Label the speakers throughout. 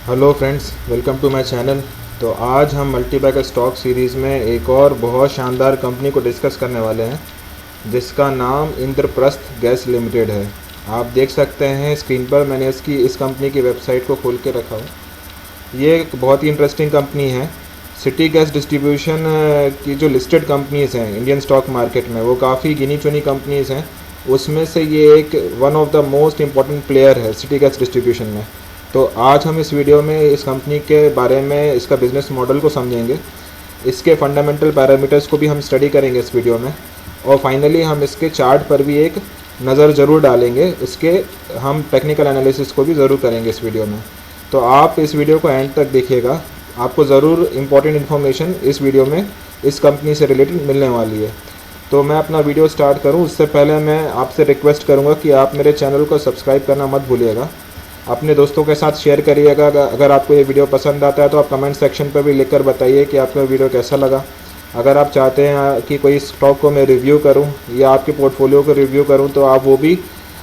Speaker 1: Hello friends, welcome to my channel. तो आज हम मल्टीबैगर स्टॉक सीरीज़ में एक और बहुत शानदार कंपनी को डिस्कस करने वाले हैं जिसका नाम इंद्रप्रस्थ गैस लिमिटेड है। आप देख सकते हैं स्क्रीन पर, मैंने इस कंपनी की वेबसाइट को खोल के रखा हूँ। ये एक बहुत ही इंटरेस्टिंग कंपनी है। सिटी गैस डिस्ट्रीब्यूशन की जो लिस्टेड कंपनीज़ हैं इंडियन स्टॉक मार्केट में, वो काफ़ी गिनी चुनी कंपनीज़ हैं। उसमें से ये एक one of the most important player है सिटी गैस डिस्ट्रीब्यूशन में। तो आज हम इस वीडियो में इस कंपनी के बारे में, इसका बिज़नेस मॉडल को समझेंगे, इसके फंडामेंटल पैरामीटर्स को भी हम स्टडी करेंगे इस वीडियो में, और फाइनली हम इसके चार्ट पर भी एक नज़र ज़रूर डालेंगे। इसके हम टेक्निकल एनालिसिस को भी ज़रूर करेंगे इस वीडियो में। तो आप इस वीडियो को एंड तक देखिएगा, आपको ज़रूर इम्पॉर्टेंट इन्फॉर्मेशन इस वीडियो में इस कंपनी से रिलेटेड मिलने वाली है। तो मैं अपना वीडियो स्टार्ट करूं उससे पहले मैं आपसे रिक्वेस्ट करूंगा कि आप मेरे चैनल को सब्सक्राइब करना मत भूलिएगा। अपने दोस्तों के साथ शेयर करिएगा। अगर आपको ये वीडियो पसंद आता है तो आप कमेंट सेक्शन पर भी लिखकर बताइए कि आपको वीडियो कैसा लगा। अगर आप चाहते हैं कि कोई स्टॉक को मैं रिव्यू करूं या आपके पोर्टफोलियो को रिव्यू करूं तो आप वो भी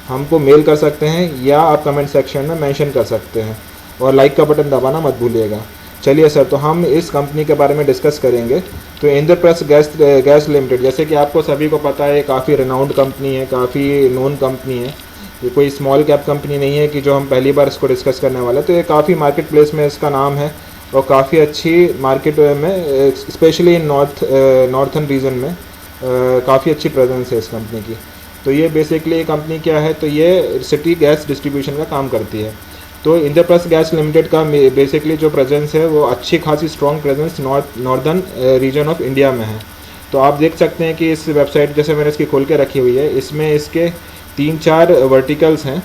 Speaker 1: हमको मेल कर सकते हैं या आप कमेंट सेक्शन में मेंशन कर सकते हैं, और लाइक का बटन दबाना मत भूलिएगा। चलिए सर, तो हम इस कंपनी के बारे में डिस्कस करेंगे। तो इंद्रप्रस्थ गैस लिमिटेड, जैसे कि आपको सभी को पता है, काफ़ी रिनाउंड कंपनी है, काफ़ी नोन कंपनी है। ये कोई स्मॉल कैप कंपनी नहीं है कि जो हम पहली बार इसको डिस्कस करने वाले हैं। तो ये काफ़ी मार्केट प्लेस में इसका नाम है और काफ़ी अच्छी मार्केट में, स्पेशली इन नॉर्थन रीजन में काफ़ी अच्छी प्रेजेंस है इस कंपनी की। तो ये बेसिकली कंपनी क्या है, तो ये सिटी गैस डिस्ट्रीब्यूशन का काम करती है। तो इंद्रप्रस्थ गैस लिमिटेड का बेसिकली जो प्रेजेंस है वो अच्छी खासी strong presence northern region of India में है। तो आप देख सकते हैं कि इस वेबसाइट, जैसे मैंने इसकी खोल के रखी हुई है, इसमें इसके 3-4 वर्टिकल्स हैं,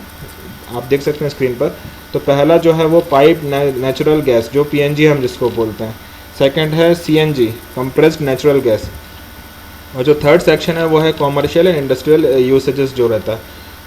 Speaker 1: आप देख सकते हैं स्क्रीन पर। तो पहला जो है वो पाइप नेचुरल गैस, जो पीएनजी हम जिसको बोलते हैं। सेकंड है सीएनजी, कंप्रेस्ड नेचुरल गैस। और जो थर्ड सेक्शन है वो है कॉमर्शियल एंड इंडस्ट्रियल यूसेजेस जो रहता है।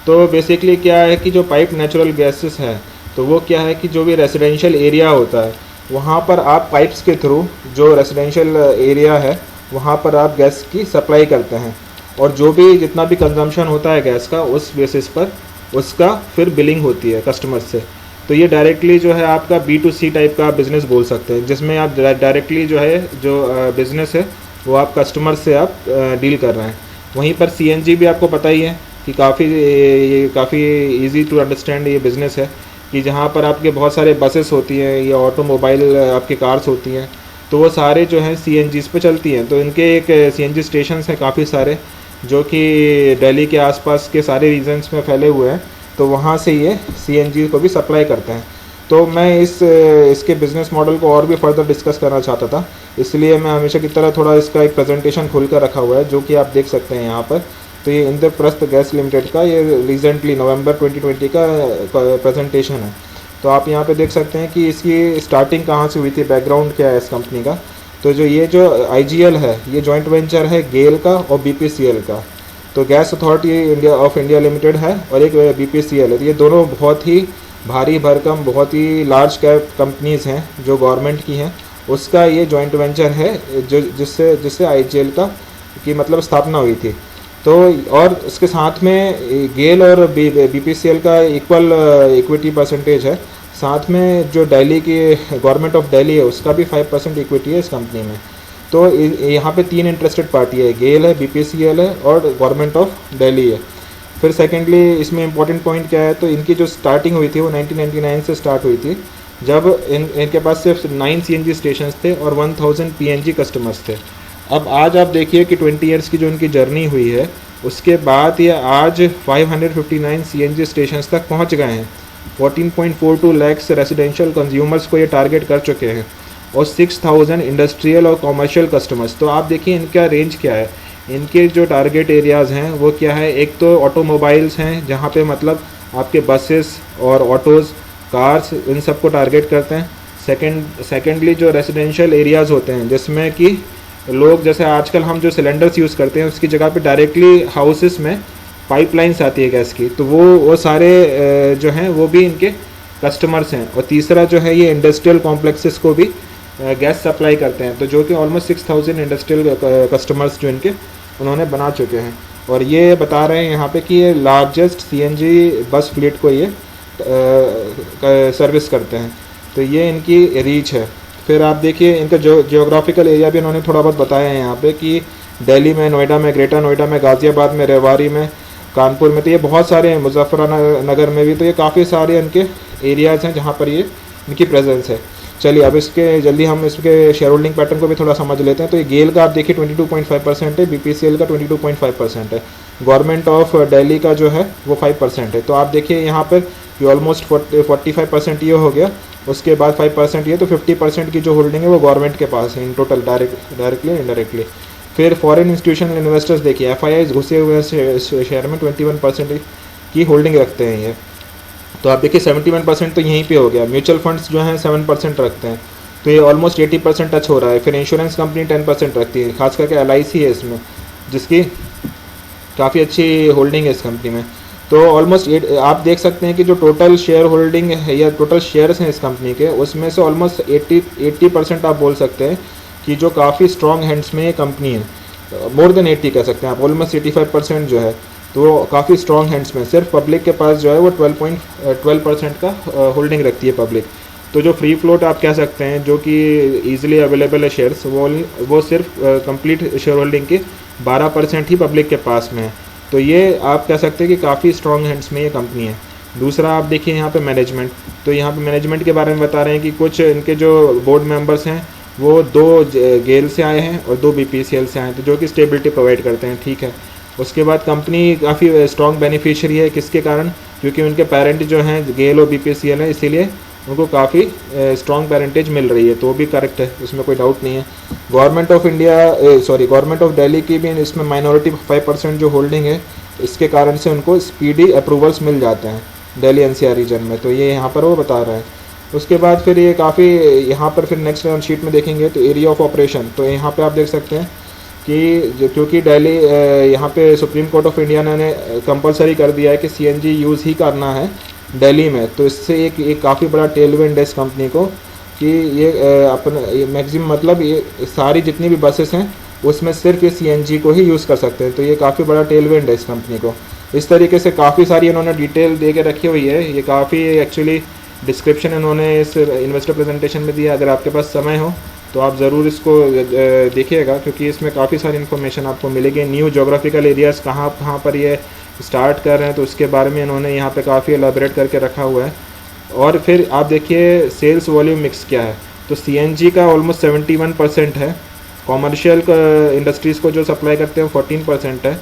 Speaker 1: तो बेसिकली क्या है कि जो पाइप नेचुरल गैसेस हैं, तो वो क्या है कि जो भी रेजिडेंशियल एरिया होता है वहाँ पर आप पाइप्स के थ्रू, जो रेजिडेंशियल एरिया है वहाँ पर आप गैस की सप्लाई करते हैं, और जो भी जितना भी कंजम्पशन होता है गैस का, उस बेसिस पर उसका फिर बिलिंग होती है कस्टमर से। तो ये डायरेक्टली जो है आपका B2C टाइप का बिज़नेस बोल सकते हैं, जिसमें आप डायरेक्टली जो है जो बिज़नेस है वो आप कस्टमर से आप डील कर रहे हैं। वहीं पर CNG भी आपको पता ही है कि काफ़ी ईजी टू अंडरस्टैंड ये बिज़नेस है, कि जहाँ पर आपके बहुत सारे बसेस होती हैं या ऑटोमोबाइल आपकी कार्स होती हैं, तो वो सारे जो हैं CNGs पे चलती हैं। तो इनके एक CNG स्टेशंस हैं काफ़ी सारे, जो कि दिल्ली के आसपास के सारे रीजन्स में फैले हुए हैं। तो वहाँ से ये CNG को भी सप्लाई करते हैं। तो मैं इसके बिज़नेस मॉडल को और भी फर्दर डिस्कस करना चाहता था, इसलिए मैं हमेशा की तरह थोड़ा इसका एक प्रेजेंटेशन खोल कर रखा हुआ है, जो कि आप देख सकते हैं यहाँ पर। तो ये इंद्रप्रस्थ गैस लिमिटेड का ये रिसेंटली नवंबर 2020 का प्रेजेंटेशन है। तो आप यहाँ पे देख सकते हैं कि इसकी स्टार्टिंग कहाँ से हुई थी, बैकग्राउंड क्या है इस कंपनी का। तो जो IGL है, ये जॉइंट वेंचर है गेल का और BPCL का। तो gas authority of India limited है और एक BPCL है। तो ये दोनों बहुत ही भारी भरकम, बहुत ही लार्ज कैप कंपनीज़ हैं जो गवर्नमेंट की हैं। उसका ये जॉइंट वेंचर है जो जिससे IGL की मतलब स्थापना हुई थी। तो और इसके साथ में गेल और BPCL का इक्वल इक्विटी परसेंटेज है। साथ में जो दिल्ली की गवर्नमेंट ऑफ दिल्ली है, उसका भी 5% इक्विटी है इस कंपनी में। तो यहाँ पे 3 इंटरेस्टेड पार्टी है, गेल है, BPCL है और गवर्नमेंट ऑफ दिल्ली है। फिर सेकेंडली इसमें इंपॉर्टेंट पॉइंट क्या है, तो इनकी जो स्टार्टिंग हुई थी वो 1999 से स्टार्ट हुई थी, जब इनके पास सिर्फ 9 CNG स्टेशन थे और 1000 PNG कस्टमर्स थे। अब आज आप देखिए कि 20 ईयर्स की जो इनकी जर्नी हुई है, उसके बाद ये आज 559 CNG स्टेशंस तक पहुंच गए हैं। 14.42 लाख रेजिडेंशियल कंज्यूमर्स को ये टारगेट कर चुके हैं और 6000 इंडस्ट्रियल और कॉमर्शियल कस्टमर्स। तो आप देखिए इनका रेंज क्या है, इनके जो टारगेट एरियाज़ हैं वो क्या है। एक तो ऑटोमोबाइल्स हैं, जहाँ पे मतलब आपके बसेस और ऑटोज़, कार्स, इन सब को टारगेट करते हैं। सेकेंडली जो रेजिडेंशियल एरियाज़ होते हैं, जिसमें कि लोग, जैसे आजकल हम जो सिलेंडर्स यूज़ करते हैं उसकी जगह पे डायरेक्टली हाउसेस में पाइपलाइंस आती है गैस की, तो वो सारे जो हैं वो भी इनके कस्टमर्स हैं। और तीसरा जो है ये इंडस्ट्रियल कॉम्प्लेक्सेस को भी गैस सप्लाई करते हैं, तो जो कि ऑलमोस्ट 6000 इंडस्ट्रियल कस्टमर्स जो इनके उन्होंने बना चुके हैं। और ये बता रहे हैं यहाँ पे कि ये लार्जेस्ट CNG बस फ्लीट को ये सर्विस करते हैं। तो ये इनकी रीच है। फिर आप देखिए इनका जियोग्राफिकल एरिया भी इन्होंने थोड़ा बहुत बताया है यहाँ पे कि दिल्ली में, नोएडा में, ग्रेटर नोएडा में, गाज़ियाबाद में, रेवाड़ी में, कानपुर में, तो ये बहुत सारे हैं, मुजफ्फरनगर में भी, तो ये काफ़ी सारे इनके एरियाज़ हैं जहाँ पर ये इनकी प्रेजेंस है। चलिए अब इसके जल्दी हम इसके शेयर होल्डिंग पैटर्न को भी थोड़ा समझ लेते हैं। तो ये गेल का आप देखिए 22.5% है, BPCL का 22.5% है, गवर्नमेंट ऑफ दिल्ली का जो है वो 5% है। तो आप देखिए यहाँ पर ये ऑलमोस्ट 45% ये हो गया, उसके बाद 5% ये, तो 50% की जो होल्डिंग है वो गवर्नमेंट के पास है इन टोटल, डायरेक्टली इनडायरेक्टली। फिर फॉरेन इंस्टीट्यूशनल इन्वेस्टर्स देखिए, FIIs घुसे हुए शेयर में 21% की होल्डिंग रखते हैं ये। तो आप देखिए 71% तो यहीं पे हो गया। म्यूचुअल फंड्स जो हैं 7% रखते हैं, तो ये ऑलमोस्ट 80% टच हो रहा है। फिर इंश्योरेंस कंपनी 10% रखती है, खास करके LIC है इसमें, जिसकी काफ़ी अच्छी होल्डिंग है इस कंपनी में। तो ऑलमोस्ट आप देख सकते हैं कि जो टोटल शेयर होल्डिंग है या टोटल शेयर्स हैं इस कंपनी के, उसमें से ऑलमोस्ट 80% आप बोल सकते हैं कि जो काफ़ी स्ट्रॉन्ग हैंड्स में ये कंपनी है। मोर देन 80 कह सकते हैं आप, ऑलमोस्ट 85% जो है, तो काफ़ी स्ट्रॉन्ग हैंड्स में। सिर्फ पब्लिक के पास जो है वो 12% का होल्डिंग रखती है पब्लिक। तो जो फ्री फ्लोट आप कह सकते हैं, जो कि ईजिली अवेलेबल है शेयर्स, वो सिर्फ कंप्लीट शेयर होल्डिंग के 12% ही पब्लिक के पास में है। तो ये आप कह सकते हैं कि काफ़ी स्ट्रॉन्ग हैंड्स में ये कंपनी है। दूसरा आप देखिए यहाँ पे मैनेजमेंट, तो यहाँ पे मैनेजमेंट के बारे में बता रहे हैं कि कुछ इनके जो बोर्ड मेंबर्स हैं वो 2 गेल से आए हैं और 2 BPCL से आए हैं, तो जो कि स्टेबिलिटी प्रोवाइड करते हैं, ठीक है। उसके बाद कंपनी काफ़ी स्ट्रॉन्ग बेनिफिशियरी है, किसके कारण, क्योंकि उनके पेरेंट जो हैं गेल और BPCL हैं, इसीलिए उनको काफ़ी स्ट्रॉन्ग पेरेंटेज मिल रही है, तो वो भी करेक्ट है, उसमें कोई डाउट नहीं है। गवर्नमेंट ऑफ दिल्ली की भी इसमें माइनॉरिटी 5% जो होल्डिंग है, इसके कारण से उनको स्पीडी अप्रूवल्स मिल जाते हैं दिल्ली NCR रीजन में, तो ये यहाँ पर वो बता रहे हैं। उसके बाद फिर ये काफ़ी यहाँ पर फिर नेक्स्ट शीट में देखेंगे तो एरिया ऑफ ऑपरेशन, तो यहाँ पे आप देख सकते हैं कि क्योंकि दिल्ली यहाँ पे सुप्रीम कोर्ट ऑफ इंडिया ने कंपलसरी कर दिया है कि CNG यूज़ ही करना है दिल्ली में, तो इससे एक काफ़ी बड़ा टेलविंड है इस कंपनी को कि ये अपने मैक्सिमम मतलब ये सारी जितनी भी बसेस हैं उसमें सिर्फ ये CNG को ही यूज़ कर सकते हैं, तो ये काफ़ी बड़ा टेलविंड है इस कंपनी को। इस तरीके से काफ़ी सारी इन्होंने डिटेल दे के रखी हुई है, ये काफ़ी एक्चुअली डिस्क्रिप्शन इन्होंने इस इन्वेस्टर प्रेजेंटेशन में दिया। अगर आपके पास समय हो तो आप ज़रूर इसको देखिएगा, क्योंकि इसमें काफ़ी सारी इन्फॉर्मेशन आपको मिलेगी। न्यू जोग्राफिकल एरियाज़ कहाँ पर ये स्टार्ट कर रहे हैं, तो उसके बारे में इन्होंने यहाँ पे काफ़ी एलाबरेट करके रखा हुआ है। और फिर आप देखिए सेल्स वॉल्यूम मिक्स क्या है, तो CNG का ऑलमोस्ट 71% है, कॉमर्शियल इंडस्ट्रीज़ को जो सप्लाई करते हैं 14% है,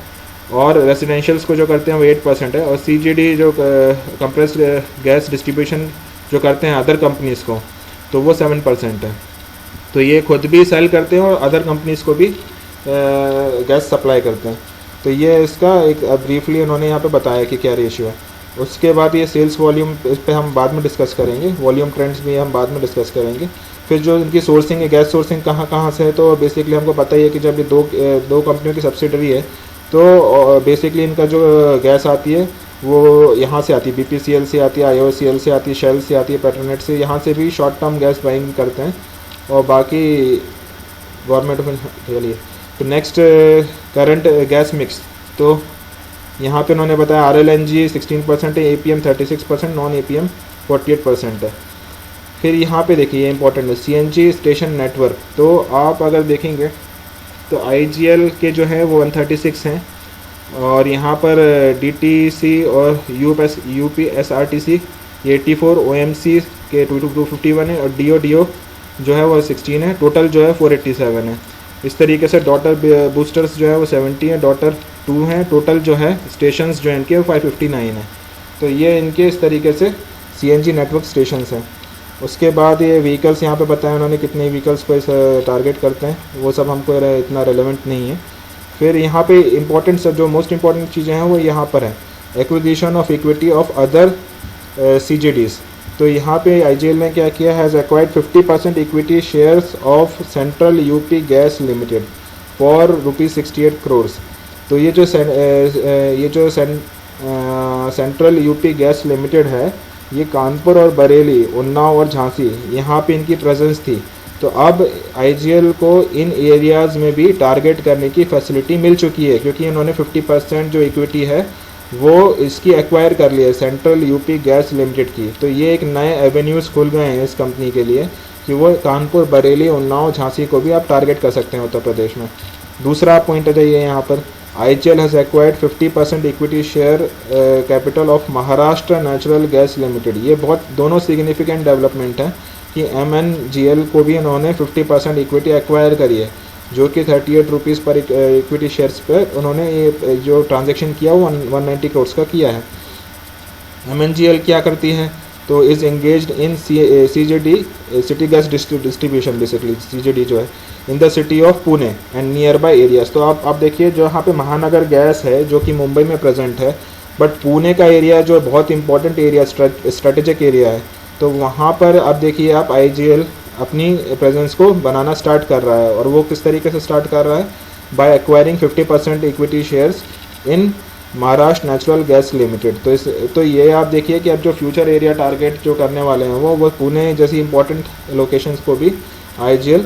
Speaker 1: और रेजिडेंशियल्स को जो करते हैं वो 8% है, और CGD जो कंप्रेस्ड गैस डिस्ट्रीब्यूशन जो करते हैं अदर कंपनीज़ को, तो वो 7% है। तो ये खुद भी सेल करते हैं और अदर कंपनीज़ को भी गैस सप्लाई करते हैं। तो ये इसका एक ब्रीफली उन्होंने यहाँ पे बताया कि क्या रेशियो है। उसके बाद ये सेल्स वॉल्यूम, इस पे हम बाद में डिस्कस करेंगे, वॉल्यूम ट्रेंड्स भी हम बाद में डिस्कस करेंगे। फिर जो इनकी सोर्सिंग है, गैस सोर्सिंग कहाँ से है, तो बेसिकली हमको पता ही है कि जब ये दो कंपनियों की सब्सिडरी है, तो बेसिकली इनका जो गैस आती है वो यहाँ से आती है, BPCL से आती है, IOCL से आती है, शेल से आती है, पेट्रोनेट से, यहाँ से भी शॉर्ट टर्म गैस बाइंग करते हैं, और बाकी गवर्नमेंट के लिए। तो नेक्स्ट करंट गैस मिक्स, तो यहाँ पे उन्होंने बताया RLNG 16% है, APM 36%, नॉन APM 48% है। फिर यहाँ पे देखिए ये इंपॉर्टेंट है, CNG स्टेशन नेटवर्क, तो आप अगर देखेंगे तो IGL के जो है वो 136 हैं, और यहाँ पर DTC और UPSRTC ये 84, OMC के 251 है, और DO जो है वो 16 है, टोटल जो है 487 है। इस तरीके से डॉटर बूस्टर्स जो है वो 70 है, डॉटर 2 हैं, टोटल जो है स्टेशंस जो हैं इनके 559 है। तो ये इनके इस तरीके से CNG नेटवर्क स्टेशंस हैं। उसके बाद ये व्हीकल्स यहाँ पे बताया उन्होंने कितने व्हीकल्स को इस टारगेट करते हैं, वो सब हमको इतना रेलेवेंट नहीं है। फिर यहाँ पे इम्पोर्टेंट सब जो मोस्ट इम्पॉर्टेंट चीज़ें हैं वो यहाँ पर है, acquisition of equity of other CGDs। तो यहाँ पे IGL ने क्या किया, has acquired 50% equity shares of central UP gas limited for ₹68 crore. तो ये जो सेंट्रल UP गैस लिमिटेड है, ये कानपुर और बरेली, उन्नाव और झांसी, यहाँ पे इनकी प्रेजेंस थी। तो अब IGL को इन एरियाज़ में भी टारगेट करने की फैसिलिटी मिल चुकी है, क्योंकि इन्होंने 50% जो इक्विटी है वो इसकी एक्वायर कर लिया सेंट्रल यूपी गैस लिमिटेड की। तो ये एक नए एवेन्यूज़ खुल गए हैं इस कंपनी के लिए कि वो कानपुर, बरेली, उन्नाव, झांसी को भी आप टारगेट कर सकते हैं उत्तर प्रदेश में। दूसरा पॉइंट है ये यहाँ पर IGL has acquired 50% equity share capital of Maharashtra Natural Gas limited. ये बहुत दोनों सिग्निफिकेंट डेवलपमेंट है कि MNGL को भी उन्होंने 50% इक्विटी एक्वायर करी है, जो कि 38 रुपीज़ पर इक्विटी शेयर्स पर उन्होंने ये जो ट्रांजेक्शन किया वो 190 करोड़ का किया है। MNGL क्या करती है, तो is engaged in CGD city gas distribution, basically CGD जो है in the city of Pune and near by areas. तो आप देखिए जो यहाँ पे महानगर गैस है जो कि मुंबई में प्रेजेंट है, बट पुणे का एरिया जो बहुत इंपॉर्टेंट एरिया, स्ट्रेटेजिक एरिया है, तो वहाँ पर अब देखिए आप IGL अपनी प्रेजेंस को बनाना स्टार्ट कर रहा है। और वो किस तरीके से स्टार्ट कर रहा है, by acquiring 50% equity shares in Maharashtra Natural Gas Limited. तो ये आप देखिए कि अब जो फ्यूचर एरिया टारगेट जो करने वाले हैं वो पुणे जैसी इंपॉर्टेंट लोकेशंस को भी IGL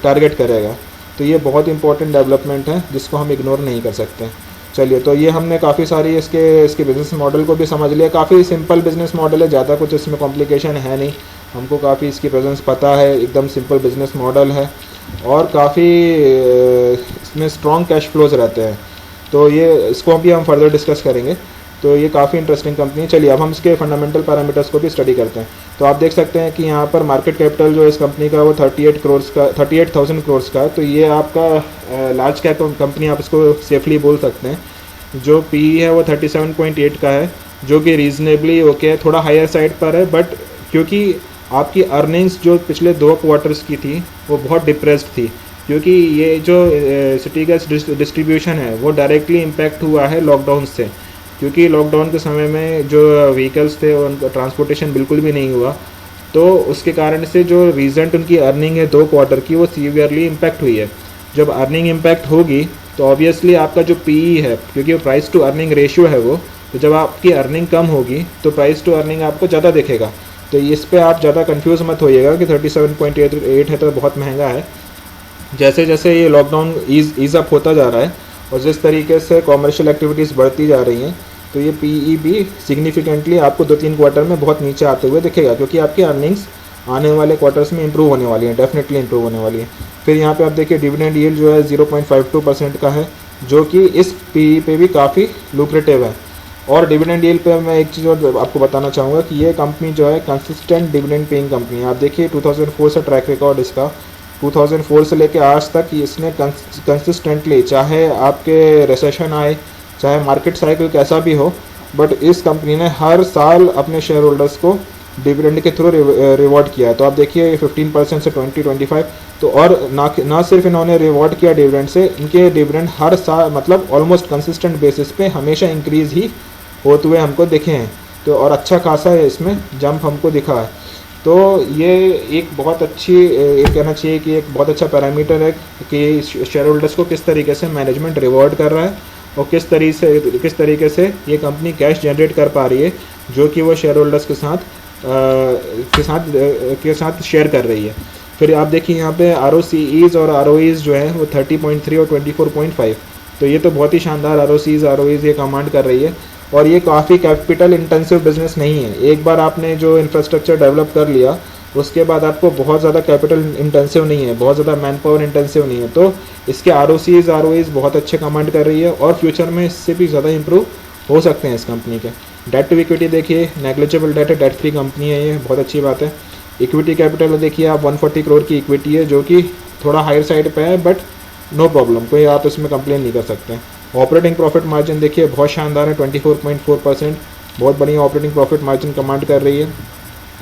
Speaker 1: टारगेट करेगा। तो ये बहुत इंपॉर्टेंट डेवलपमेंट है जिसको हम इग्नोर नहीं कर सकते। चलिए, तो ये हमने काफ़ी सारी इसके बिज़नेस मॉडल को भी समझ लिया। काफ़ी सिंपल बिज़नेस मॉडल है, ज़्यादा कुछ इसमें कॉम्प्लिकेशन है नहीं। हमको काफ़ी इसकी प्रेजेंस पता है, एकदम सिंपल बिज़नेस मॉडल है और काफ़ी इसमें स्ट्रॉन्ग कैश फ्लोज रहते हैं। तो ये इसको भी हम फर्दर डिस्कस करेंगे। तो ये काफ़ी इंटरेस्टिंग कंपनी है। चलिए अब हम इसके फंडामेंटल पैरामीटर्स को भी स्टडी करते हैं। तो आप देख सकते हैं कि यहाँ पर मार्केट कैपिटल जो इस कंपनी का वो 38,000 करोड़ का है। तो ये आपका लार्ज कैप कंपनी आप इसको सेफली बोल सकते हैं। जो PE है वो 37.8 का है, जो कि रीजनेबली ओके है, थोड़ा हायर साइड पर है, बट क्योंकि आपकी अर्निंग्स जो पिछले 2 क्वार्टर्स की थी वो बहुत डिप्रेस्ड थी, क्योंकि ये जो सिटी गैस डिस्ट्रीब्यूशन है वो डायरेक्टली इम्पैक्ट हुआ है लॉकडाउन से, क्योंकि लॉकडाउन के समय में जो व्हीकल्स थे उनका ट्रांसपोर्टेशन बिल्कुल भी नहीं हुआ। तो उसके कारण से जो रीजेंट उनकी अर्निंग है 2 क्वार्टर की वो सीवियरली इम्पैक्ट हुई है। जब अर्निंग इम्पैक्ट होगी तो ऑब्वियसली आपका जो PE है, क्योंकि प्राइस टू अर्निंग रेशियो है वो, तो जब आपकी अर्निंग कम होगी तो प्राइस टू अर्निंग आपको ज़्यादा दिखेगा। तो इस पर आप ज़्यादा कन्फ्यूज़ मत होइएगा कि 37.8 है तो बहुत महंगा है। जैसे जैसे ये लॉकडाउन ईज़ अप होता जा रहा है और जिस तरीके से कॉमर्शियल एक्टिविटीज़ बढ़ती जा रही हैं, तो ये PE भी सिग्निफिकेंटली आपको 2-3 क्वार्टर में बहुत नीचे आते हुए दिखेगा, क्योंकि आपकी अर्निंग्स आने वाले क्वार्टर्स में इंप्रूव होने वाली है, डेफिनेटली इंप्रूव होने वाली है। फिर यहाँ पे आप देखिए डिविडेंड यील्ड जो है 0.52% का है, जो कि इस PE पे भी काफ़ी लुक्रेटिव है। और डिविडेंड यील्ड पे मैं एक चीज़ और आपको बताना चाहूँगा कि ये कंपनी जो है कंसिस्टेंट डिविडेंड पेइंग कंपनी है। आप देखिए 2004 से ट्रैक रिकॉर्ड इसका, 2004 से लेकर आज तक इसने कंसिस्टेंटली, चाहे आपके रिसेशन आए, चाहे मार्केट साइकिल कैसा भी हो, बट इस कंपनी ने हर साल अपने शेयर होल्डर्स को डिविडेंड के थ्रू रिवॉर्ड किया है। तो आप देखिए 15% से 20-25, तो और ना सिर्फ इन्होंने रिवॉर्ड किया डिविडेंड से, इनके डिविडेंड हर साल मतलब ऑलमोस्ट कंसिस्टेंट बेसिस पे हमेशा इंक्रीज़ ही होते हुए हमको दिखे हैं। तो और अच्छा खासा है इसमें जंप हमको दिखा है। तो ये एक बहुत अच्छी, ये कहना चाहिए कि एक बहुत अच्छा पैरामीटर है कि शेयर होल्डर्स को किस तरीके से मैनेजमेंट रिवॉर्ड कर रहा है और किस तरीके से ये कंपनी कैश जनरेट कर पा रही है, जो कि वो शेयर होल्डर्स के साथ शेयर कर रही है। फिर आप देखिए यहाँ पे ROCEs और ROEs जो है वो 30.3 और 24.5, तो ये तो बहुत ही शानदार ROCEs ये कमांड कर रही है। और ये काफ़ी कैपिटल इंटेंसिव बिजनेस नहीं है। एक बार आपने जो इंफ्रास्ट्रक्चर डेवलप कर लिया उसके बाद आपको बहुत ज़्यादा कैपिटल इंटेंसिव नहीं है, बहुत ज़्यादा मैन पावर इंटेंसिव नहीं है। तो इसके ROEs बहुत अच्छे कमांड कर रही है और फ्यूचर में इससे भी ज़्यादा इंप्रूव हो सकते हैं इस कंपनी के। डेट टू इक्विटी देखिए, नेग्लिजिबल डेट है, डेट फ्री कंपनी है, ये बहुत अच्छी बात है। इक्विटी कैपिटल देखिए आप 140 करोड़ की इक्विटी है, जो कि थोड़ा हायर साइड पे है, बट नो प्रॉब्लम, कोई आप इसमें कंप्लेन नहीं कर सकते। ऑपरेटिंग प्रॉफिट मार्जिन देखिए बहुत शानदार है, 24.4%, बहुत बढ़िया ऑपरेटिंग प्रॉफिट मार्जिन कमांड कर रही है।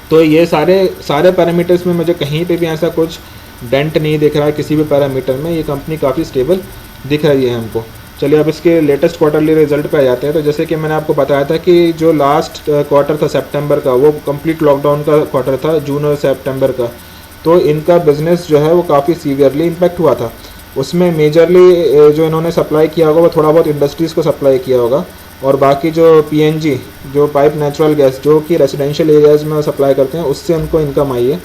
Speaker 1: तो ये सारे पैरामीटर्स में मुझे कहीं पे भी ऐसा कुछ डेंट नहीं दिख रहा है किसी भी पैरामीटर में। ये कंपनी काफ़ी स्टेबल दिख रही है हमको। चलिए अब इसके लेटेस्ट क्वार्टरली रिजल्ट पे आ जाते हैं। तो जैसे कि मैंने आपको बताया था कि जो लास्ट क्वार्टर था सितंबर का, वो कंप्लीट लॉकडाउन का क्वार्टर था, जून और सितंबर का। तो इनका बिजनेस जो है वो काफ़ी सीवियरली इम्पैक्ट हुआ था। उसमें मेजरली जो इन्होंने सप्लाई किया होगा वो थोड़ा बहुत इंडस्ट्रीज़ को सप्लाई किया होगा, और बाकी जो PNG जो पाइप नेचुरल गैस जो कि रेजिडेंशियल एरियाज़ में सप्लाई करते हैं, उससे उनको इनकम आई है।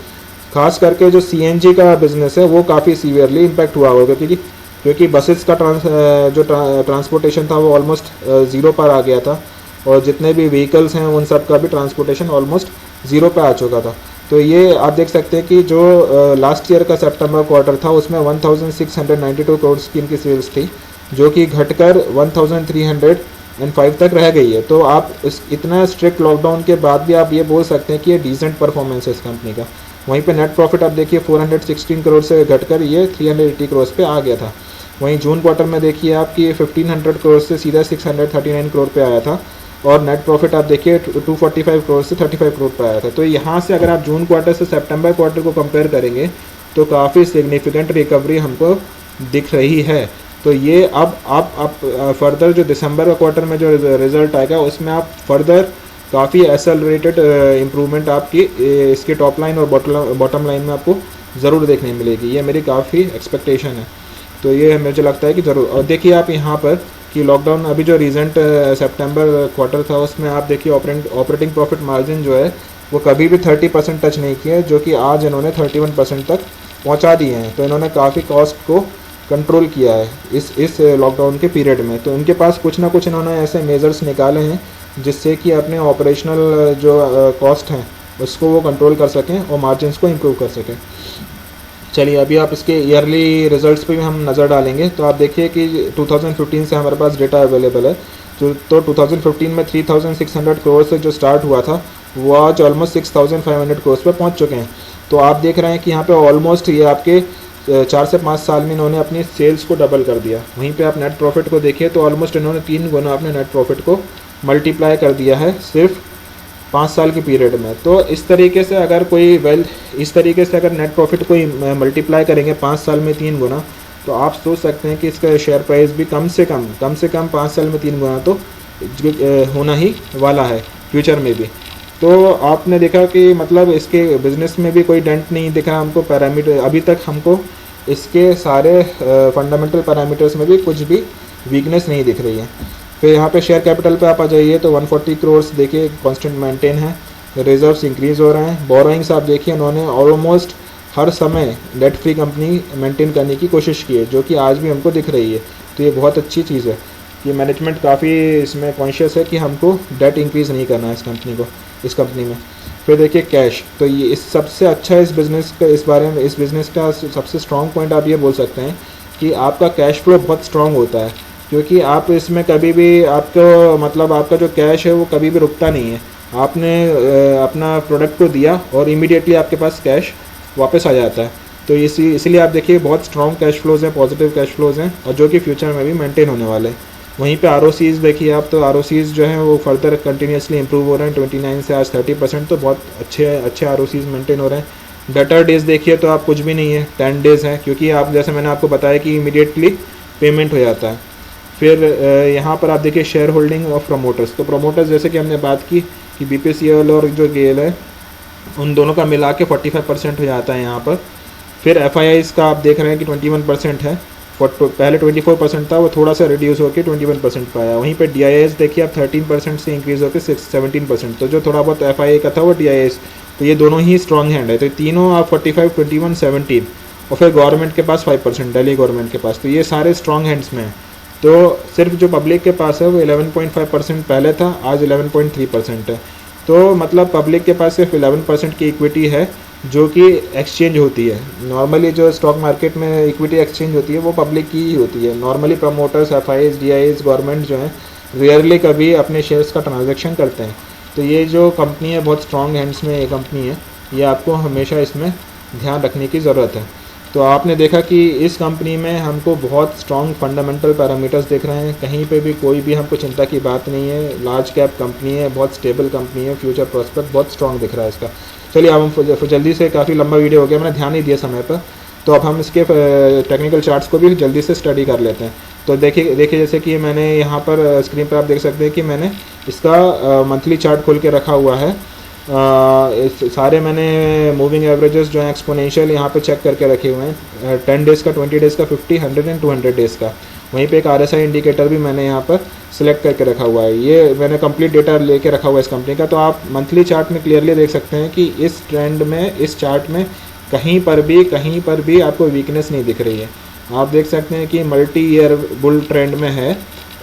Speaker 1: खास करके जो CNG का बिज़नेस है वो काफ़ी सीवियरली इम्पैक्ट हुआ होगा, क्योंकि बसेस का ट्रांसपोर्टेशन था वो ऑलमोस्ट ज़ीरो पर आ गया था। और जितने भी व्हीकल्स हैं उन सब का भी ट्रांसपोर्टेशन ऑलमोस्ट ज़ीरो पे आ चुका था। तो ये आप देख सकते हैं कि जो लास्ट ईयर का सितंबर क्वार्टर था उसमें 1692 करोड़ की इनकी सेल्स थी, जो कि घटकर 1305 तक रह गई है। तो आप इतना स्ट्रिक्ट लॉकडाउन के बाद भी आप ये बोल सकते हैं कि ये डिसेंट परफॉर्मेंस है इस कंपनी का। वहीं पे नेट प्रॉफिट आप देखिए 416 करोड़ से घटकर ये 380 करोड़ पे आ गया था। वहीं जून क्वार्टर में देखिए आपकी 1500 करोड़ से सीधा 639 करोड़ पे आया था, और नेट प्रॉफिट आप देखिए 245 करोड़ से 35 करोड़ पर आया था। तो यहाँ से अगर आप जून क्वार्टर से सितंबर क्वार्टर को कंपेयर करेंगे तो काफ़ी सिग्निफिकेंट रिकवरी हमको दिख रही है। तो ये अब आप फर्दर जो दिसंबर का क्वार्टर में जो रिजल्ट आएगा उसमें आप फर्दर काफ़ी एक्सेलरेटेड इम्प्रूवमेंट आपकी इसके टॉप लाइन और बॉटम लाइन में आपको ज़रूर देखने मिलेगी। ये मेरी काफ़ी एक्सपेक्टेशन है। तो ये मुझे लगता है कि ज़रूर। और देखिए आप यहाँ पर कि लॉकडाउन अभी जो रिसेंट सितंबर क्वार्टर था उसमें आप देखिए ऑपरेटिंग प्रॉफिट मार्जिन जो है वो कभी भी 30% टच नहीं किया, जो कि आज इन्होंने 31% तक पहुंचा दिए हैं। तो इन्होंने काफ़ी कॉस्ट को कंट्रोल किया है इस लॉकडाउन के पीरियड में। तो इनके पास कुछ ना कुछ इन्होंने ऐसे मेजर्स निकाले हैं जिससे कि अपने ऑपरेशनल जो कॉस्ट हैं उसको वो कंट्रोल कर सकें और मार्जिन्स को इम्प्रूव कर सकें। चलिए अभी आप इसके ईयरली रिजल्ट्स पे भी हम नज़र डालेंगे। तो आप देखिए कि 2015 से हमारे पास डेटा अवेलेबल है। तो 2015 में 3600 करोड़ से जो स्टार्ट हुआ था वो आज ऑलमोस्ट 6500 करोड़ पे पहुंच चुके हैं। तो आप देख रहे हैं कि यहाँ पे ऑलमोस्ट ये आपके 4 से 5 साल में इन्होंने अपनी सेल्स को डबल कर दिया। वहीं पे आप नेट प्रॉफिट को देखिए तो ऑलमोस्ट इन्होंने 3 गुना अपने नेट प्रॉफिट को मल्टीप्लाई कर दिया है सिर्फ 5 साल के पीरियड में। तो इस तरीके से अगर अगर नेट प्रॉफिट कोई मल्टीप्लाई करेंगे 5 साल में 3 गुना, तो आप सोच सकते हैं कि इसका शेयर प्राइस भी कम से कम 5 साल में 3 गुना तो होना ही वाला है फ्यूचर में भी। तो आपने देखा कि मतलब इसके बिज़नेस में भी कोई डेंट नहीं दिखा हमको। पैरामीटर अभी तक हमको इसके सारे फंडामेंटल पैरामीटर्स में भी कुछ भी वीकनेस नहीं दिख रही है। फिर यहाँ पे शेयर कैपिटल पे आप आ जाइए तो 140 करोड़ देखिए कांस्टेंट मेंटेन है। रिजर्व्स इंक्रीज़ हो रहे हैं। बोरोइंग्स आप देखिए उन्होंने ऑलमोस्ट हर समय डेट फ्री कंपनी मेंटेन करने की कोशिश की है, जो कि आज भी हमको दिख रही है। तो ये बहुत अच्छी चीज़ है कि मैनेजमेंट काफ़ी इसमें कॉन्शियस है कि हमको डेट इंक्रीज़ नहीं करना है इस कंपनी में। फिर देखिए कैश, तो ये इस सबसे अच्छा इस बिज़नेस का सबसे स्ट्रॉन्ग पॉइंट आप ये बोल सकते हैं कि आपका कैश फ्लो बहुत स्ट्रॉन्ग होता है, क्योंकि आप इसमें कभी भी आपका जो कैश है वो कभी भी रुकता नहीं है। आपने अपना प्रोडक्ट को दिया और इमीडिएटली आपके पास कैश वापस आ जाता है। तो इसीलिए आप देखिए बहुत स्ट्रॉन्ग कैश फ्लोज़ हैं, पॉजिटिव कैश फ्लोज़ हैं, और जो कि फ्यूचर में भी मेंटेन होने वाले हैं। वहीं पे ROCs देखिए आप, तो ROCs जो हैं वो फर्दर कंटिन्यूसली इंप्रूव हो रहे हैं। 29 से आज 30%, तो बहुत अच्छे ROCs मेंटेन हो रहे हैं। डेटर डेज देखिए तो आप कुछ भी नहीं है, 10 डेज़ है, क्योंकि आप जैसे मैंने आपको बताया कि इमीडिएटली पेमेंट हो जाता है। फिर यहाँ पर आप देखिए शेयर होल्डिंग ऑफ प्रमोटर्स। तो प्रमोटर्स जैसे कि हमने बात की कि BPCL और जो गेल है उन दोनों का मिला के 45% हो जाता है यहाँ पर। फिर FIIs का आप देख रहे हैं कि 21% है। पहले 24% था, वो थोड़ा सा रिड्यूस होकर 21% पर आया। वहीं पे DIIs देखिए आप 13% से इंक्रीज़ होकर 17%। तो जो थोड़ा बहुत FII का था वो DIIs, तो ये दोनों ही स्ट्रॉन्ग हैंड है। तो तीनों आप 45, 21, 17, और फिर गवर्नमेंट के पास 5%, दिल्ली गवर्नमेंट के पास। तो ये सारे स्ट्रॉन्ग हैंड्स में हैं। तो सिर्फ जो पब्लिक के पास है वो 11.5% पहले था, आज 11.3% है। तो मतलब पब्लिक के पास सिर्फ 11% की इक्विटी है जो कि एक्सचेंज होती है। नॉर्मली जो स्टॉक मार्केट में इक्विटी एक्सचेंज होती है वो पब्लिक की ही होती है। Normally promoters, FIIs, DIIs, government जो हैं रेयरली कभी अपने शेयर्स का ट्रांजैक्शन करते हैं। तो ये जो कंपनी है बहुत स्ट्रॉन्ग हैंड्स में ये कंपनी है, ये आपको हमेशा इसमें ध्यान रखने की ज़रूरत है। तो आपने देखा कि इस कंपनी में हमको बहुत स्ट्रॉन्ग फंडामेंटल पैरामीटर्स दिख रहे हैं। कहीं पे भी कोई भी हमको चिंता की बात नहीं है। लार्ज कैप कंपनी है, बहुत स्टेबल कंपनी है, फ्यूचर प्रोस्पेक्ट बहुत स्ट्रॉन्ग दिख रहा है इसका। चलिए अब हम जल्दी से, काफ़ी लंबा वीडियो हो गया, मैंने ध्यान नहीं दिया समय पर, तो अब हम इसके टेक्निकल चार्ट्स को भी जल्दी से स्टडी कर लेते हैं। तो देखिए जैसे कि मैंने यहाँ पर स्क्रीन पर आप देख सकते हैं कि मैंने इसका मंथली चार्ट खोल के रखा हुआ है। सारे मैंने मूविंग एवरेजेस जो हैं एक्सपोनेंशियल यहाँ पे चेक करके रखे हुए हैं, 10 डेज़ का, 20 डेज़ का, 50, 100 एंड 200 डेज़ का। वहीं पे एक RSI इंडिकेटर भी मैंने यहाँ पर सिलेक्ट करके रखा हुआ है। ये मैंने कंप्लीट डेटा लेके रखा हुआ है इस कंपनी का। तो आप मंथली चार्ट में क्लियरली देख सकते हैं कि इस ट्रेंड में, इस चार्ट में कहीं पर भी आपको वीकनेस नहीं दिख रही है। आप देख सकते हैं कि मल्टी ईयर बुल ट्रेंड में है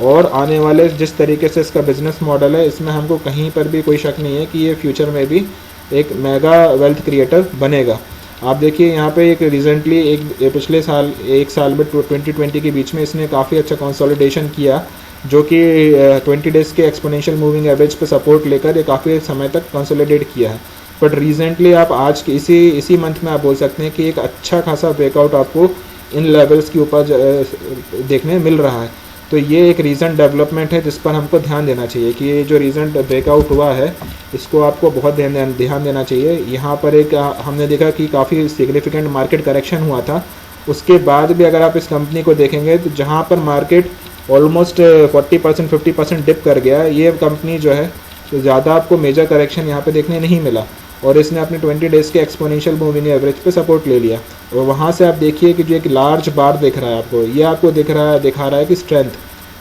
Speaker 1: और आने वाले जिस तरीके से इसका बिजनेस मॉडल है, इसमें हमको कहीं पर भी कोई शक नहीं है कि ये फ्यूचर में भी एक मेगा वेल्थ क्रिएटर बनेगा। आप देखिए यहाँ पे एक रिसेंटली एक पिछले साल एक साल में 2020 के बीच में इसने काफ़ी अच्छा कंसोलिडेशन किया, जो कि 20 डेज़ के एक्सपोनेंशियल मूविंग एवरेज पे सपोर्ट लेकर ये काफ़ी समय तक कंसोलिडेट किया है। बट रिसेंटली आप आज के इसी मंथ में आप बोल सकते हैं कि एक अच्छा खासा ब्रेकआउट आपको इन लेवल्स के ऊपर देखने मिल रहा है। तो ये एक रीसेंट डेवलपमेंट है जिस पर हमको ध्यान देना चाहिए कि ये जो रीसेंट ब्रेकआउट हुआ है इसको आपको बहुत ध्यान देना चाहिए। यहाँ पर एक हमने देखा कि काफ़ी सिग्निफिकेंट मार्केट करेक्शन हुआ था, उसके बाद भी अगर आप इस कंपनी को देखेंगे तो जहाँ पर मार्केट ऑलमोस्ट 40% 50% डिप कर गया, ये कंपनी जो है तो ज़्यादा आपको मेजर करेक्शन यहाँ पे देखने नहीं मिला और इसने अपने 20 डेज़ के एक्सपोनेंशियल मूविंग एवरेज पे सपोर्ट ले लिया। और वहाँ से आप देखिए कि जो एक लार्ज बार दिख रहा है आपको, ये आपको दिखा रहा है कि स्ट्रेंथ।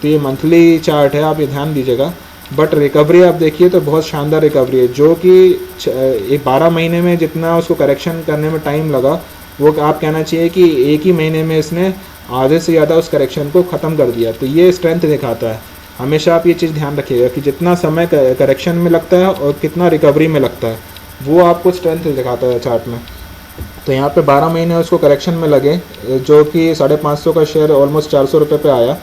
Speaker 1: तो ये मंथली चार्ट है, आप ये ध्यान दीजिएगा। बट रिकवरी आप देखिए तो बहुत शानदार रिकवरी है, जो कि 12 महीने में जितना उसको करेक्शन करने में टाइम लगा, वो आप कहना चाहिए कि एक ही महीने में इसने आधे से ज़्यादा उस करेक्शन को ख़त्म कर दिया। तो ये स्ट्रेंथ दिखाता है। हमेशा आप ये चीज़ ध्यान रखिएगा कि जितना समय करेक्शन में लगता है और कितना रिकवरी में लगता है, वो आपको स्ट्रेंथ दिखाता है चार्ट में। तो यहाँ पे 12 महीने उसको करेक्शन में लगे, जो कि 550 का शेयर ऑलमोस्ट 400 रुपये पे आया,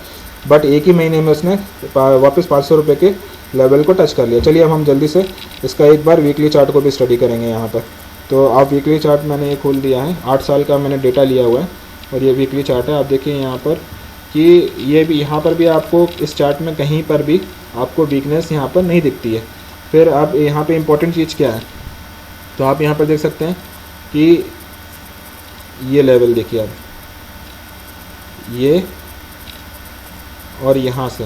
Speaker 1: बट एक ही महीने में उसने वापस 500 रुपये के लेवल को टच कर लिया। चलिए अब हम जल्दी से इसका एक बार वीकली चार्ट को भी स्टडी करेंगे यहाँ पर। तो आप वीकली चार्ट मैंने ये खोल दिया है, 8 साल का मैंने डेटा लिया हुआ है और ये वीकली चार्ट है। आप देखिए यहाँ पर कि ये भी यहाँ पर भी आपको इस चार्ट में कहीं पर भी आपको वीकनेस यहाँ पर नहीं दिखती है। फिर आप यहाँ पे इम्पोर्टेंट चीज़ क्या है, तो आप यहाँ पर देख सकते हैं कि ये लेवल देखिए आप, ये और यहाँ से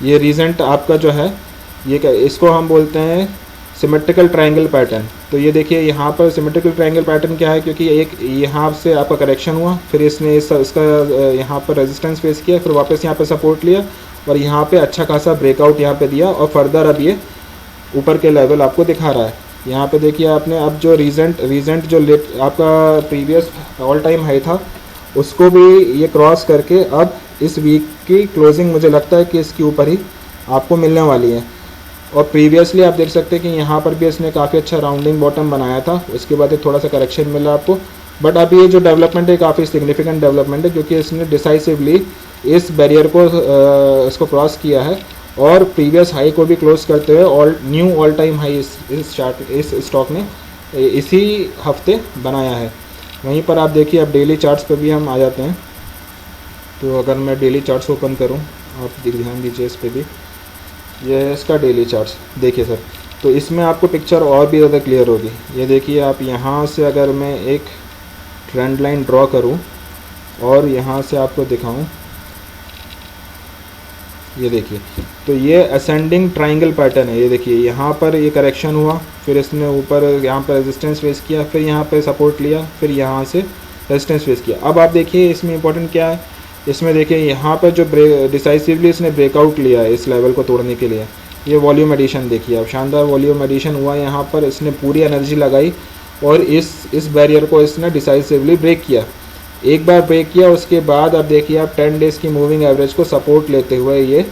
Speaker 1: ये रीसेंट आपका जो है ये इसको हम बोलते हैं सिमेट्रिकल ट्रायंगल पैटर्न। तो ये देखिए यहाँ पर सिमेट्रिकल ट्रायंगल पैटर्न क्या है, क्योंकि एक यहाँ से आपका करेक्शन हुआ, फिर इसने इसका यहाँ पर रेजिस्टेंस फेस किया, फिर वापस यहाँ पर सपोर्ट लिया और यहाँ पे अच्छा खासा ब्रेकआउट यहाँ पे दिया और फर्दर अब ये ऊपर के लेवल आपको दिखा रहा है। यहाँ पे देखिए आपने अब जो रीसेंट जो आपका प्रीवियस ऑल टाइम हाई था उसको भी ये क्रॉस करके अब इस वीक की क्लोजिंग मुझे लगता है कि इसके ऊपर ही आपको मिलने वाली है। और प्रीवियसली आप देख सकते हैं कि यहाँ पर भी इसने काफ़ी अच्छा राउंडिंग बॉटम बनाया था, उसके बाद थोड़ा सा करेक्शन मिला आपको। बट अब ये जो डेवलपमेंट है काफ़ी सिग्निफिकेंट डेवलपमेंट है, क्योंकि इसने डिसाइसिवली इस बैरियर को इसको क्रॉस किया है और प्रीवियस हाई को भी क्लोज करते हुए न्यू ऑल टाइम हाई इस स्टॉक ने इसी हफ्ते बनाया है। वहीं पर आप देखिए अब डेली चार्ट्स पर भी हम आ जाते हैं। तो अगर मैं डेली चार्ट्स ओपन करूं, आप ध्यान दीजिए इस पर भी, ये है इसका डेली चार्ट्स। देखिए सर, तो इसमें आपको पिक्चर और भी ज़्यादा क्लियर होगी। ये देखिए आप यहाँ से अगर मैं एक ट्रेंड लाइन ड्रॉ करूँ और यहाँ से आपको दिखाऊँ, ये देखिए तो ये असेंडिंग ट्रायंगल पैटर्न है। ये देखिए यहाँ पर ये करेक्शन हुआ, फिर इसने ऊपर यहाँ पर रेजिस्टेंस फेस किया, फिर यहाँ पर सपोर्ट लिया, फिर यहाँ से रेजिस्टेंस फेस किया। अब आप देखिए इसमें इंपॉर्टेंट क्या है, इसमें देखिए यहाँ पर जो डिसाइसिवली इसने ब्रेकआउट लिया है इस लेवल को तोड़ने के लिए, ये वॉल्यूम एडिशन देखिए अब, शानदार वॉल्यूम एडिशन हुआ यहाँ पर। इसने पूरी एनर्जी लगाई और इस बैरियर को इसने डिसाइसिवली ब्रेक किया। एक बार ब्रेक किया उसके बाद अब देखिए आप 10 डेज़ की मूविंग एवरेज को सपोर्ट लेते हुए ये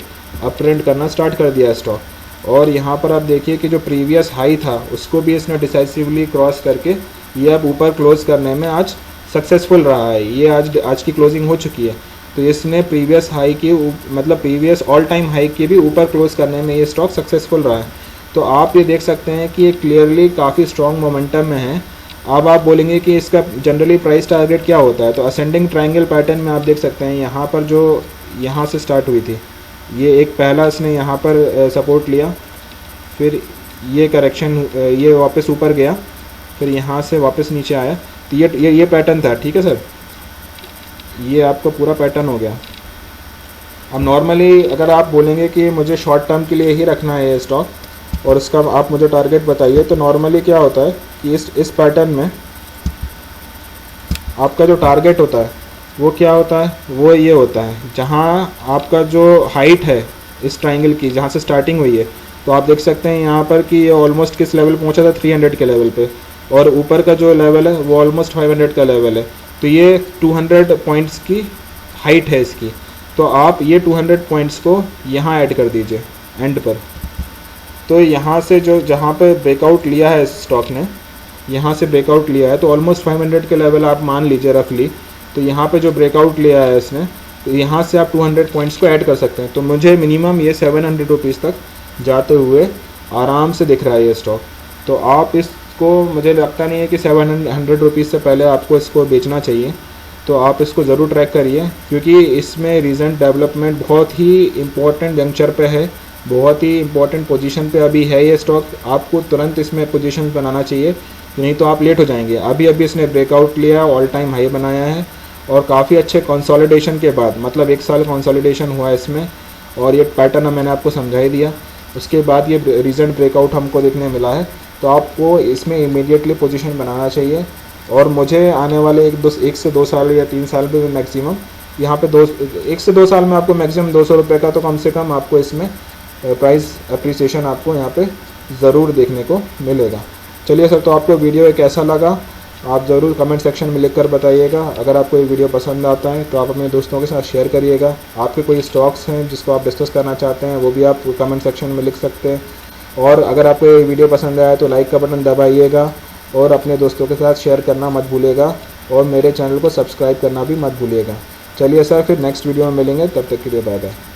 Speaker 1: अप ट्रेंड करना स्टार्ट कर दिया स्टॉक। और यहाँ पर आप देखिए कि जो प्रीवियस हाई था उसको भी इसने डिसाइसिवली क्रॉस करके ये अब ऊपर क्लोज करने में आज सक्सेसफुल रहा है। ये आज की क्लोजिंग हो चुकी है, तो इसने प्रीवियस हाई की मतलब प्रीवियस ऑल टाइम हाई के भी ऊपर क्लोज करने में ये स्टॉक सक्सेसफुल रहा है। तो आप ये देख सकते हैं कि ये क्लियरली काफ़ी स्ट्रॉन्ग मोमेंटम में है। अब आप बोलेंगे कि इसका जनरली प्राइस टारगेट क्या होता है, तो असेंडिंग ट्रायंगल पैटर्न में आप देख सकते हैं यहाँ पर जो यहाँ से स्टार्ट हुई थी, ये एक पहला इसने यहाँ पर सपोर्ट लिया, फिर ये करेक्शन ये वापस ऊपर गया, फिर यहाँ से वापस नीचे आया। तो ये पैटर्न था, ठीक है सर, ये आपका पूरा पैटर्न हो गया। अब नॉर्मली अगर आप बोलेंगे कि मुझे शॉर्ट टर्म के लिए ही रखना है ये स्टॉक और इसका आप मुझे टारगेट बताइए, तो नॉर्मली क्या होता है कि इस पैटर्न में आपका जो टारगेट होता है वो क्या होता है, वो ये होता है जहाँ आपका जो हाइट है इस ट्रायंगल की, जहाँ से स्टार्टिंग हुई है, तो आप देख सकते हैं यहाँ पर कि ये ऑलमोस्ट किस लेवल पहुँचा था, 300 के लेवल पे, और ऊपर का जो लेवल है वो ऑलमोस्ट 500 का लेवल है। तो ये 200 पॉइंट्स की हाइट है इसकी। तो आप ये 200 पॉइंट्स को यहाँ ऐड कर दीजिए एंड पर। तो यहाँ से जो जहाँ पे ब्रेकआउट लिया है स्टॉक ने, यहाँ से ब्रेकआउट लिया है तो ऑलमोस्ट 500 के लेवल आप मान लीजिए रफली। तो यहाँ पे जो ब्रेकआउट लिया है इसने, तो यहाँ से आप 200 पॉइंट्स को ऐड कर सकते हैं। तो मुझे मिनिमम ये 700 रुपीज़ तक जाते हुए आराम से दिख रहा है ये स्टॉक। तो आप इसको, मुझे लगता नहीं है कि 700 रुपीज़ से पहले आपको इसको बेचना चाहिए। तो आप इसको ज़रूर ट्रैक करिए, क्योंकि इसमें रीसेंट डेवलपमेंट बहुत ही इम्पोर्टेंट जंक्चर पे है, बहुत ही इम्पोर्टेंट पोजीशन पे अभी है ये स्टॉक। आपको तुरंत इसमें पोजीशन बनाना चाहिए, नहीं तो आप लेट हो जाएंगे। अभी इसने ब्रेकआउट लिया, ऑल टाइम हाई बनाया है और काफ़ी अच्छे कंसोलिडेशन के बाद, मतलब 1 साल कंसोलिडेशन हुआ है इसमें, और ये पैटर्न मैंने आपको समझा ही दिया। उसके बाद ये रीसेंट ब्रेकआउट हमको देखने मिला है। तो आपको इसमें इमीडिएटली पोजीशन बनाना चाहिए। और मुझे आने वाले 1 से 2 साल या 3 साल में मैक्सिमम यहाँ पे 1 से 2 साल में आपको मैक्सिमम 200 रुपये का तो कम से कम आपको इसमें प्राइस अप्रिसिएशन आपको यहाँ पे ज़रूर देखने को मिलेगा। चलिए सर, तो आपको वीडियो कैसा लगा आप ज़रूर कमेंट सेक्शन में लिखकर बताइएगा। अगर आपको ये वीडियो पसंद आता है तो आप अपने दोस्तों के साथ शेयर करिएगा। आपके कोई स्टॉक्स हैं जिसको आप डिस्कस करना चाहते हैं, वो भी आप कमेंट सेक्शन में लिख सकते हैं। और अगर आपको ये वीडियो पसंद आया तो लाइक का बटन दबाइएगा और अपने दोस्तों के साथ शेयर करना मत भूलिएगा, और मेरे चैनल को सब्सक्राइब करना भी मत भूलिएगा। चलिए सर, फिर नेक्स्ट वीडियो में मिलेंगे, तब तक के लिए बाय बाय।